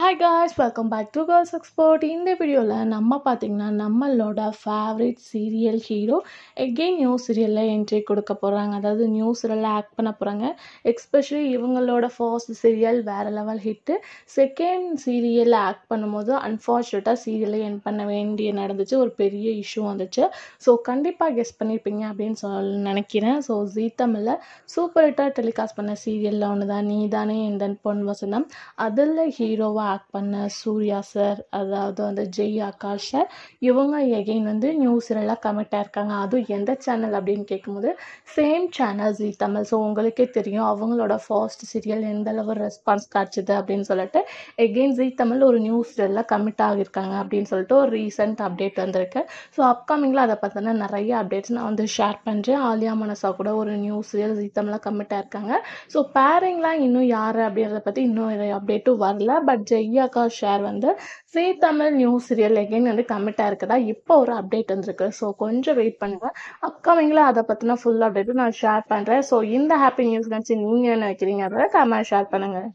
Hi guys welcome back to girls export. இந்த வீடியோவில் நம்ம பார்த்தீங்கன்னா நம்மளோட favourite serial hero again new சீரியலில் என்ட்ரி கொடுக்க போகிறாங்க. அதாவது நியூ சீரியலில் ஆக்ட் பண்ண போகிறாங்க. எக்ஸ்பெஷலி இவங்களோட ஃபர்ஸ்ட் சீரியல் வேறு லெவல் ஹிட்டு. செகண்ட் சீரியலில் ஆக்ட் பண்ணும்போது அன்ஃபார்ச்சுனேட்டாக சீரியலை எண்ட் பண்ண வேண்டிய நடந்துச்சு. ஒரு பெரிய இஷ்யூ வந்துச்சு. ஸோ கண்டிப்பாக கெஸ் பண்ணியிருப்பீங்க அப்படின்னு நினைக்கிறேன். ஸோ ஜீ தமிழில் சூப்பர் ஹிட்டாக டெலிகாஸ்ட் பண்ண சீரியலில் ஒன்று தான் நீ தானே எந்தன் பொன் வசனம். அதில் ஹீரோவாக ஆக்ட் பண்ண சூர்யா சார், அதாவது வந்து ஜெய் ஆகாஷ் சார், இவங்க எகெயின் வந்து நியூ சீரியலாக கமிட் ஆயிருக்காங்க. அதுவும் எந்த சேனல் அப்படின்னு கேட்கும்போது சேம் சேனல் ஜீ தமிழ். ஸோ உங்களுக்கே தெரியும் அவங்களோட ஃபர்ஸ்ட் சீரியல் எந்த அளவு ரெஸ்பான்ஸ் கிடச்சிது அப்படின்னு சொல்லிட்டு எகெயின் ஜீ தமிழ் ஒரு நியூ சீரியலில் கமிட் ஆகியிருக்காங்க அப்படின்னு சொல்லிட்டு ஒரு ரீசெண்ட் அப்டேட் வந்திருக்கு. ஸோ அப்கமிங்கில் அதை பற்றின நிறைய அப்டேட்ஸ் நான் வந்து ஷேர் பண்ணுறேன். ஆலியா மனசா கூட ஒரு நியூ சீரியல் ஜீ தமிழில் கமிட் ஆயிருக்காங்க. ஸோ பேரிங்லாம் இன்னும் யார் அப்படின்றத பற்றி இன்னும் அப்டேட்டும் வரல. பட் ஜெய்யாக்கா ஷேர் வந்து ஜீ தமிழ் நியூ சீரியல் எகெயின் வந்து கமிட்டாக இருக்குதா இப்போ ஒரு அப்டேட் வந்திருக்கு. ஸோ கொஞ்சம் வெயிட் பண்ணுங்கள். அப்கமிங்கில் அதை பற்றின ஃபுல் அப்டேட்டும் நான் ஷேர் பண்ணுறேன். ஸோ இந்த ஹாப்பி நியூஸ் நினச்சி நீங்கள் என்ன நினைக்கிறீங்க அதை கமெண்ட் ஷேர் பண்ணுங்கள்.